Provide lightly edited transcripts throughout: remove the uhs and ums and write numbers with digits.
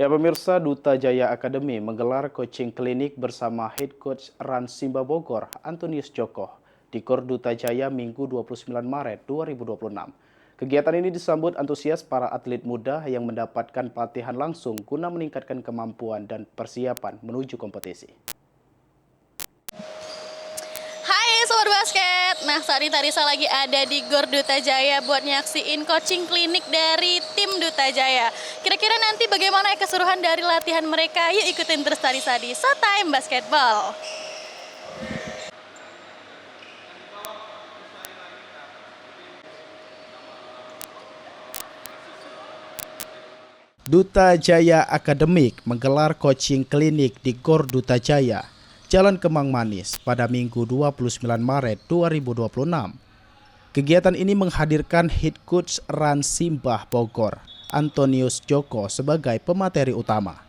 Ya pemirsa, Duta Jaya Academy menggelar coaching klinik bersama Head Coach Rans Simba Bogor, Antonius Joko, di Gor Duta Jaya Minggu 29 Maret 2026. Kegiatan ini disambut antusias para atlet muda yang mendapatkan pelatihan langsung guna meningkatkan kemampuan dan persiapan menuju kompetisi. Sobat Basket, nah saat ini Tarisa lagi ada di Gor Duta Jaya buat nyaksiin coaching klinik dari tim Duta Jaya. Kira-kira nanti bagaimana keseruan dari latihan mereka? Yuk ikutin terus Tarisa di Showtime Basketball. Duta Jaya Akademik menggelar coaching klinik di Gor Duta Jaya, Jalan Kemang Manis pada Minggu 29 Maret 2026. Kegiatan ini menghadirkan Head Coach Rans Simba Bogor, Antonius Joko sebagai pemateri utama.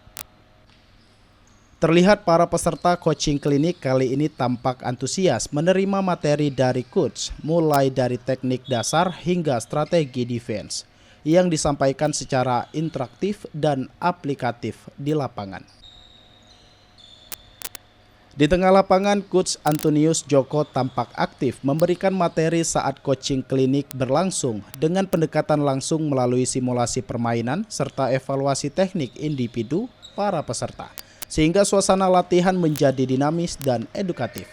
Terlihat para peserta coaching klinik kali ini tampak antusias menerima materi dari coach, mulai dari teknik dasar hingga strategi defense, yang disampaikan secara interaktif dan aplikatif di lapangan. Di tengah lapangan, Coach Antonius Joko tampak aktif memberikan materi saat coaching klinik berlangsung dengan pendekatan langsung melalui simulasi permainan serta evaluasi teknik individu para peserta, sehingga suasana latihan menjadi dinamis dan edukatif.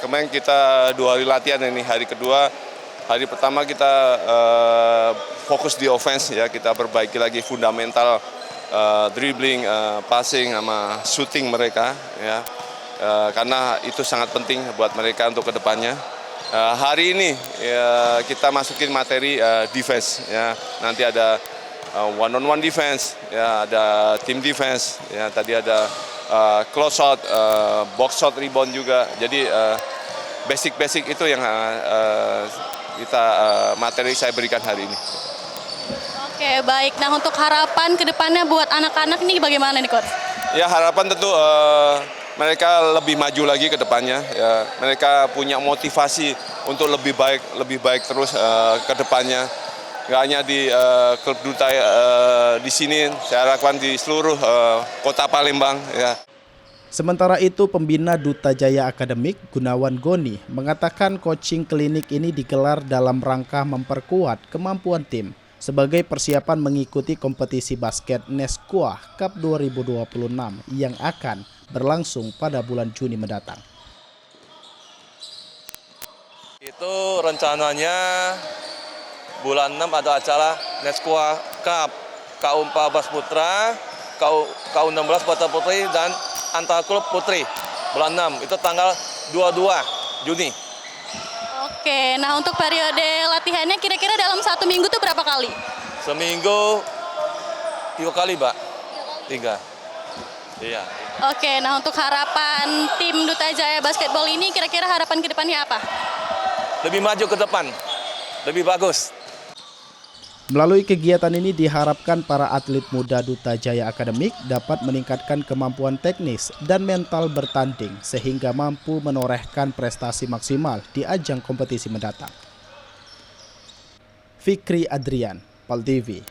Kemarin kita 2 hari latihan ini, hari kedua. Hari pertama kita fokus di offense ya, kita perbaiki lagi fundamental dribbling, passing sama shooting mereka ya. Karena itu sangat penting buat mereka untuk kedepannya. Hari ini ya, kita masukin materi defense ya. Nanti ada one-on-one defense ya, ada team defense ya, tadi ada close shot, box shot, rebound juga. Jadi basic-basic itu yang materi saya berikan hari ini. Oke, baik. Nah, untuk harapan ke depannya buat anak-anak ini bagaimana nih, Coach? Ya, harapan tentu mereka lebih maju lagi ke depannya. Ya, mereka punya motivasi untuk lebih baik terus ke depannya. Nggak hanya di klub Duta di sini, saya harapkan di seluruh kota Palembang. Ya. Sementara itu, pembina Duta Jaya Akademik Gunawan Goni mengatakan coaching klinik ini digelar dalam rangka memperkuat kemampuan tim sebagai persiapan mengikuti kompetisi basket Nesquah Cup 2026 yang akan berlangsung pada bulan Juni mendatang. Itu rencananya bulan 6 ada acara Nesquah Cup KU14 Putra, KU16 Putra Putri, dan antar klub putri bulan 6 itu tanggal 22 Juni. Oke, nah untuk periode latihannya kira-kira dalam 1 minggu tuh berapa kali? Seminggu 3 kali, Mbak. 3. Iya. Oke, nah untuk harapan tim Duta Jaya Basketball ini kira-kira harapan ke depannya apa? Lebih maju ke depan, lebih bagus. Melalui kegiatan ini diharapkan para atlet muda Duta Jaya Akademik dapat meningkatkan kemampuan teknis dan mental bertanding sehingga mampu menorehkan prestasi maksimal di ajang kompetisi mendatang. Fikri Adrian, PAL TV.